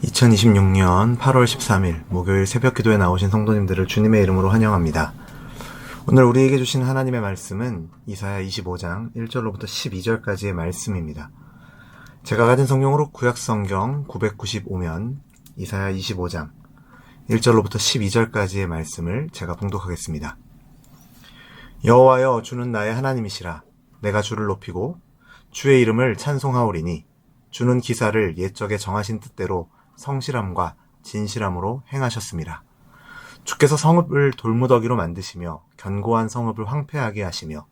2026년 8월 13일 목요일 새벽 기도에 나오신 성도님들을 주님의 이름으로 환영합니다. 오늘 우리에게 주신 하나님의 말씀은 이사야 25장 1절로부터 12절까지의 말씀입니다. 제가 가진 성경으로 구약성경 995면 이사야 25장 1절로부터 12절까지의 말씀을 제가 봉독하겠습니다. 여호와여, 주는 나의 하나님이시라. 내가 주를 높이고 주의 이름을 찬송하오리니 주는 기사를 옛적에 정하신 뜻대로 성실함과 진실함으로 행하셨습니다. 주께서 성읍을 돌무더기로 만드시며 견고한 성읍을 황폐하게 하시며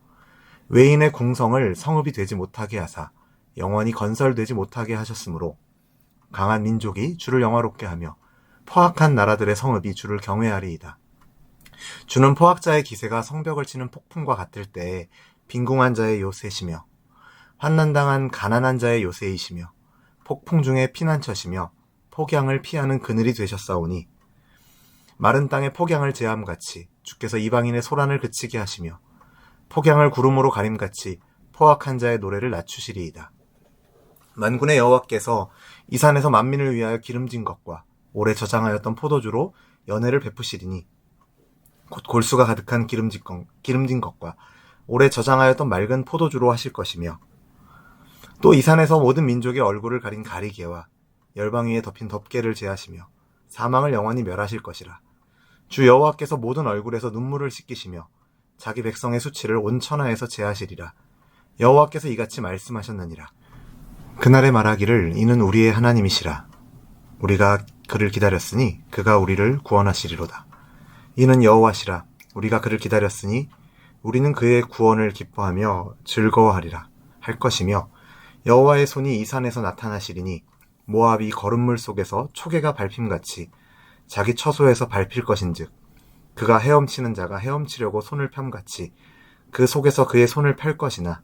외인의 궁성을 성읍이 되지 못하게 하사 영원히 건설되지 못하게 하셨으므로 강한 민족이 주를 영화롭게 하며 포악한 나라들의 성읍이 주를 경외하리이다. 주는 포악자의 기세가 성벽을 치는 폭풍과 같을 때에 빈궁한 자의 요새시며 환난당한 가난한 자의 요새이시며 폭풍 중에 피난처시며 폭양을 피하는 그늘이 되셨사오니 마른 땅에 폭양을 제함같이 주께서 이방인의 소란을 그치게 하시며 폭양을 구름으로 가림같이 포악한 자의 노래를 낮추시리이다. 만군의 여호와께서 이 산에서 만민을 위하여 기름진 것과 오래 저장하였던 포도주로 연회를 베푸시리니 곧 골수가 가득한 기름진 것과 오래 저장하였던 맑은 포도주로 하실 것이며 또 이 산에서 모든 민족의 얼굴을 가린 가리개와 열방 위에 덮인 덮개를 제하시며 사망을 영원히 멸하실 것이라. 주 여호와께서 모든 얼굴에서 눈물을 씻기시며 자기 백성의 수치를 온 천하에서 제하시리라. 여호와께서 이같이 말씀하셨느니라. 그날에 말하기를 이는 우리의 하나님이시라. 우리가 그를 기다렸으니 그가 우리를 구원하시리로다. 이는 여호와시라. 우리가 그를 기다렸으니 우리는 그의 구원을 기뻐하며 즐거워하리라 할 것이며 여호와의 손이 이 산에서 나타나시리니 모압이 거름물 속에서 초계가 밟힘같이 자기 처소에서 밟힐 것인즉 그가 헤엄치는 자가 헤엄치려고 손을 펴같이 그 속에서 그의 손을 펼 것이나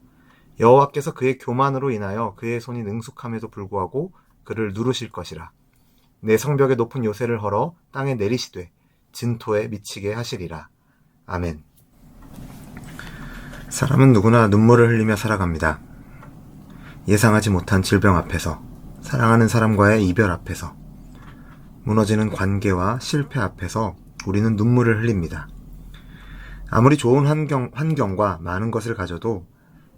여호와께서 그의 교만으로 인하여 그의 손이 능숙함에도 불구하고 그를 누르실 것이라. 내 성벽의 높은 요새를 헐어 땅에 내리시되 진토에 미치게 하시리라. 아멘. 사람은 누구나 눈물을 흘리며 살아갑니다. 예상하지 못한 질병 앞에서, 사랑하는 사람과의 이별 앞에서, 무너지는 관계와 실패 앞에서 우리는 눈물을 흘립니다. 아무리 좋은 환경과 많은 것을 가져도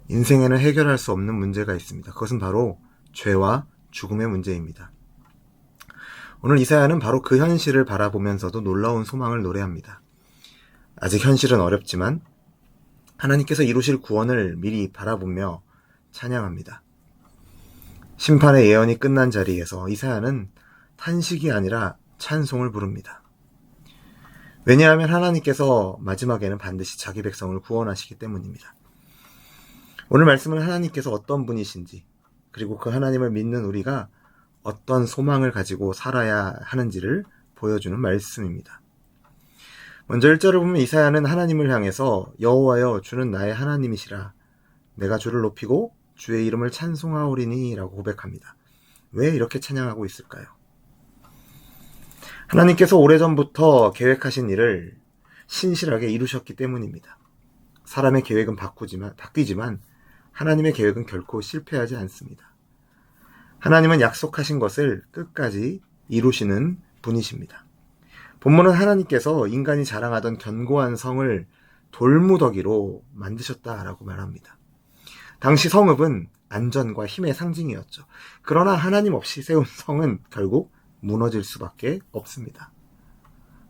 인생에는 해결할 수 없는 문제가 있습니다. 그것은 바로 죄와 죽음의 문제입니다. 오늘 이사야는 바로 그 현실을 바라보면서도 놀라운 소망을 노래합니다. 아직 현실은 어렵지만 하나님께서 이루실 구원을 미리 바라보며 찬양합니다. 심판의 예언이 끝난 자리에서 이사야는 탄식이 아니라 찬송을 부릅니다. 왜냐하면 하나님께서 마지막에는 반드시 자기 백성을 구원하시기 때문입니다. 오늘 말씀은 하나님께서 어떤 분이신지, 그리고 그 하나님을 믿는 우리가 어떤 소망을 가지고 살아야 하는지를 보여주는 말씀입니다. 먼저 1절을 보면 이사야는 하나님을 향해서 여호와여, 주는 나의 하나님이시라. 내가 주를 높이고 주의 이름을 찬송하오리니 라고 고백합니다. 왜 이렇게 찬양하고 있을까요? 하나님께서 오래전부터 계획하신 일을 신실하게 이루셨기 때문입니다. 사람의 계획은 바뀌지만 하나님의 계획은 결코 실패하지 않습니다. 하나님은 약속하신 것을 끝까지 이루시는 분이십니다. 본문은 하나님께서 인간이 자랑하던 견고한 성을 돌무더기로 만드셨다라고 말합니다. 당시 성읍은 안전과 힘의 상징이었죠. 그러나 하나님 없이 세운 성은 결국 무너질 수밖에 없습니다.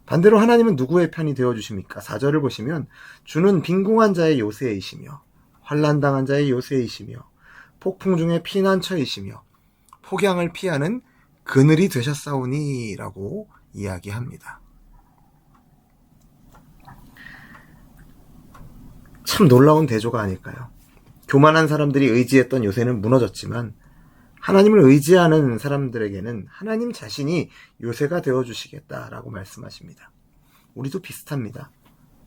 반대로 하나님은 누구의 편이 되어주십니까? 4절을 보시면 주는 빈궁한 자의 요새이시며 환난당한 자의 요새이시며 폭풍 중에 피난처이시며 폭양을 피하는 그늘이 되셨사오니 라고 이야기합니다. 참 놀라운 대조가 아닐까요? 교만한 사람들이 의지했던 요새는 무너졌지만 하나님을 의지하는 사람들에게는 하나님 자신이 요새가 되어주시겠다라고 말씀하십니다. 우리도 비슷합니다.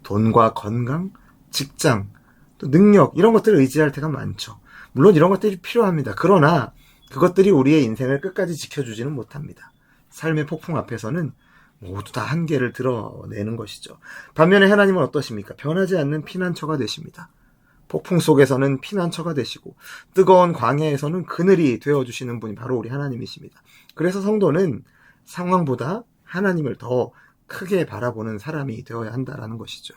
돈과 건강, 직장, 또 능력 이런 것들을 의지할 때가 많죠. 물론 이런 것들이 필요합니다. 그러나 그것들이 우리의 인생을 끝까지 지켜주지는 못합니다. 삶의 폭풍 앞에서는 모두 다 한계를 드러내는 것이죠. 반면에 하나님은 어떠십니까? 변하지 않는 피난처가 되십니다. 폭풍 속에서는 피난처가 되시고 뜨거운 광야에서는 그늘이 되어주시는 분이 바로 우리 하나님이십니다. 그래서 성도는 상황보다 하나님을 더 크게 바라보는 사람이 되어야 한다라는 것이죠.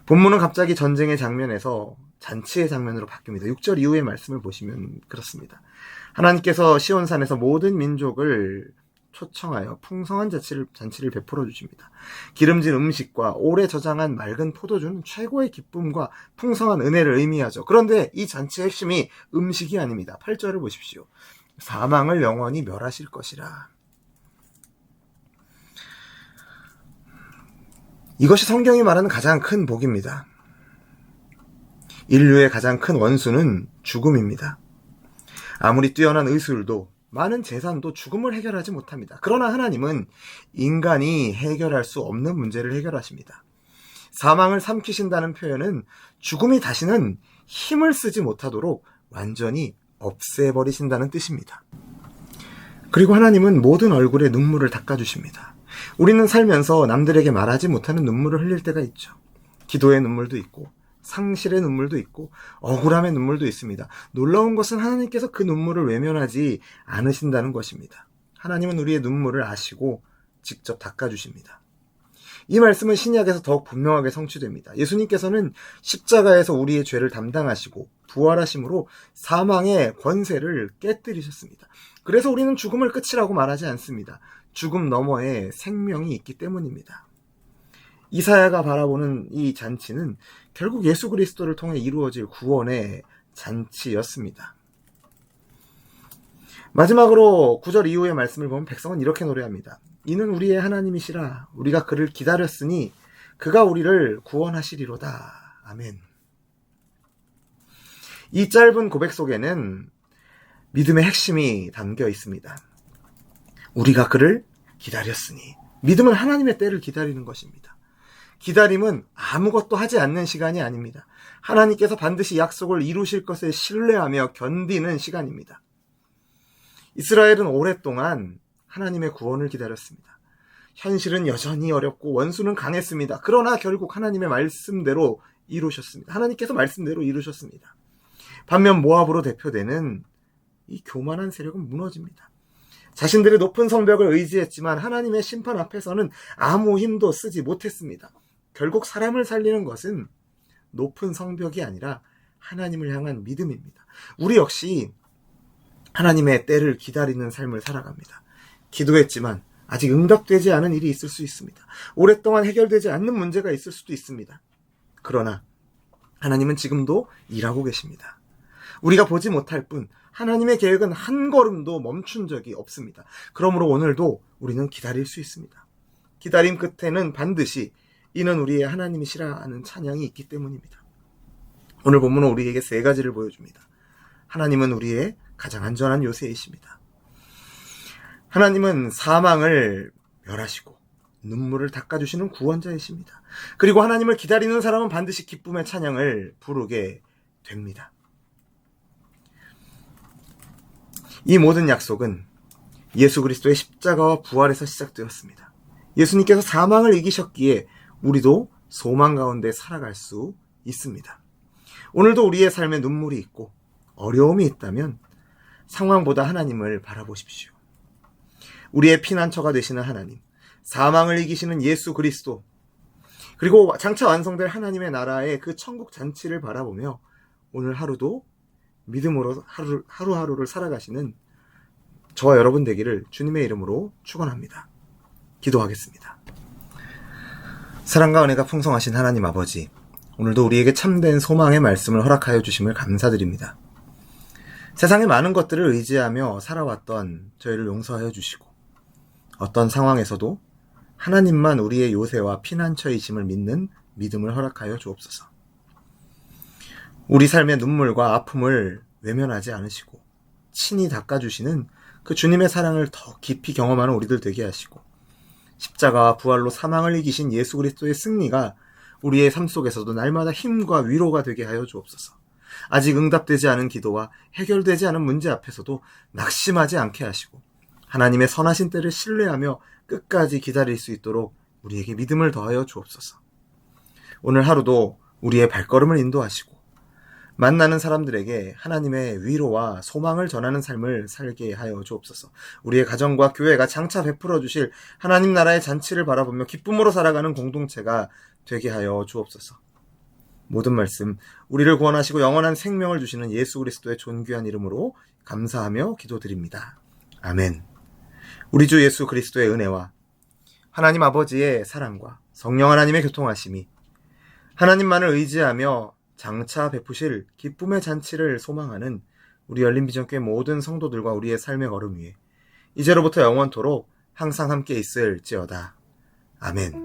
본문은 갑자기 전쟁의 장면에서 잔치의 장면으로 바뀝니다. 6절 이후의 말씀을 보시면 그렇습니다. 하나님께서 시온산에서 모든 민족을 초청하여 풍성한 잔치를 베풀어 주십니다. 기름진 음식과 오래 저장한 맑은 포도주는 최고의 기쁨과 풍성한 은혜를 의미하죠. 그런데 이 잔치의 핵심이 음식이 아닙니다. 8절을 보십시오. 사망을 영원히 멸하실 것이라. 이것이 성경이 말하는 가장 큰 복입니다. 인류의 가장 큰 원수는 죽음입니다. 아무리 뛰어난 의술도 많은 재산도 죽음을 해결하지 못합니다. 그러나 하나님은 인간이 해결할 수 없는 문제를 해결하십니다. 사망을 삼키신다는 표현은 죽음이 다시는 힘을 쓰지 못하도록 완전히 없애버리신다는 뜻입니다. 그리고 하나님은 모든 얼굴에 눈물을 닦아주십니다. 우리는 살면서 남들에게 말하지 못하는 눈물을 흘릴 때가 있죠. 기도의 눈물도 있고 상실의 눈물도 있고 억울함의 눈물도 있습니다. 놀라운 것은 하나님께서 그 눈물을 외면하지 않으신다는 것입니다. 하나님은 우리의 눈물을 아시고 직접 닦아주십니다. 이 말씀은 신약에서 더욱 분명하게 성취됩니다. 예수님께서는 십자가에서 우리의 죄를 담당하시고 부활하심으로 사망의 권세를 깨뜨리셨습니다. 그래서 우리는 죽음을 끝이라고 말하지 않습니다. 죽음 너머에 생명이 있기 때문입니다. 이사야가 바라보는 이 잔치는 결국 예수 그리스도를 통해 이루어질 구원의 잔치였습니다. 마지막으로 9절 이후의 말씀을 보면 백성은 이렇게 노래합니다. 이는 우리의 하나님이시라. 우리가 그를 기다렸으니 그가 우리를 구원하시리로다. 아멘. 이 짧은 고백 속에는 믿음의 핵심이 담겨 있습니다. 우리가 그를 기다렸으니. 믿음은 하나님의 때를 기다리는 것입니다. 기다림은 아무것도 하지 않는 시간이 아닙니다. 하나님께서 반드시 약속을 이루실 것을 신뢰하며 견디는 시간입니다. 이스라엘은 오랫동안 하나님의 구원을 기다렸습니다. 현실은 여전히 어렵고 원수는 강했습니다. 그러나 결국 하나님의 말씀대로 이루셨습니다. 하나님께서 말씀대로 이루셨습니다. 반면 모압으로 대표되는 이 교만한 세력은 무너집니다. 자신들의 높은 성벽을 의지했지만 하나님의 심판 앞에서는 아무 힘도 쓰지 못했습니다. 결국 사람을 살리는 것은 높은 성벽이 아니라 하나님을 향한 믿음입니다. 우리 역시 하나님의 때를 기다리는 삶을 살아갑니다. 기도했지만 아직 응답되지 않은 일이 있을 수 있습니다. 오랫동안 해결되지 않는 문제가 있을 수도 있습니다. 그러나 하나님은 지금도 일하고 계십니다. 우리가 보지 못할 뿐 하나님의 계획은 한 걸음도 멈춘 적이 없습니다. 그러므로 오늘도 우리는 기다릴 수 있습니다. 기다림 끝에는 반드시 이는 우리의 하나님이시라는 찬양이 있기 때문입니다. 오늘 본문은 우리에게 세 가지를 보여줍니다. 하나님은 우리의 가장 안전한 요새이십니다. 하나님은 사망을 멸하시고 눈물을 닦아주시는 구원자이십니다. 그리고 하나님을 기다리는 사람은 반드시 기쁨의 찬양을 부르게 됩니다. 이 모든 약속은 예수 그리스도의 십자가와 부활에서 시작되었습니다. 예수님께서 사망을 이기셨기에 우리도 소망 가운데 살아갈 수 있습니다. 오늘도 우리의 삶에 눈물이 있고 어려움이 있다면 상황보다 하나님을 바라보십시오. 우리의 피난처가 되시는 하나님, 사망을 이기시는 예수 그리스도, 그리고 장차 완성될 하나님의 나라의 그 천국 잔치를 바라보며 오늘 하루도 믿음으로 하루하루를 살아가시는 저와 여러분 되기를 주님의 이름으로 축원합니다. 기도하겠습니다. 사랑과 은혜가 풍성하신 하나님 아버지, 오늘도 우리에게 참된 소망의 말씀을 허락하여 주심을 감사드립니다. 세상의 많은 것들을 의지하며 살아왔던 저희를 용서하여 주시고 어떤 상황에서도 하나님만 우리의 요새와 피난처이심을 믿는 믿음을 허락하여 주옵소서. 우리 삶의 눈물과 아픔을 외면하지 않으시고 친히 닦아주시는 그 주님의 사랑을 더 깊이 경험하는 우리들 되게 하시고 십자가와 부활로 사망을 이기신 예수 그리스도의 승리가 우리의 삶 속에서도 날마다 힘과 위로가 되게 하여 주옵소서. 아직 응답되지 않은 기도와 해결되지 않은 문제 앞에서도 낙심하지 않게 하시고 하나님의 선하신 때를 신뢰하며 끝까지 기다릴 수 있도록 우리에게 믿음을 더하여 주옵소서. 오늘 하루도 우리의 발걸음을 인도하시고 만나는 사람들에게 하나님의 위로와 소망을 전하는 삶을 살게 하여 주옵소서. 우리의 가정과 교회가 장차 베풀어 주실 하나님 나라의 잔치를 바라보며 기쁨으로 살아가는 공동체가 되게 하여 주옵소서. 모든 말씀 우리를 구원하시고 영원한 생명을 주시는 예수 그리스도의 존귀한 이름으로 감사하며 기도드립니다. 아멘. 우리 주 예수 그리스도의 은혜와 하나님 아버지의 사랑과 성령 하나님의 교통하심이 하나님만을 의지하며 장차 베푸실 기쁨의 잔치를 소망하는 우리 열린비전교회 모든 성도들과 우리의 삶의 걸음 위에 이제로부터 영원토록 항상 함께 있을지어다. 아멘.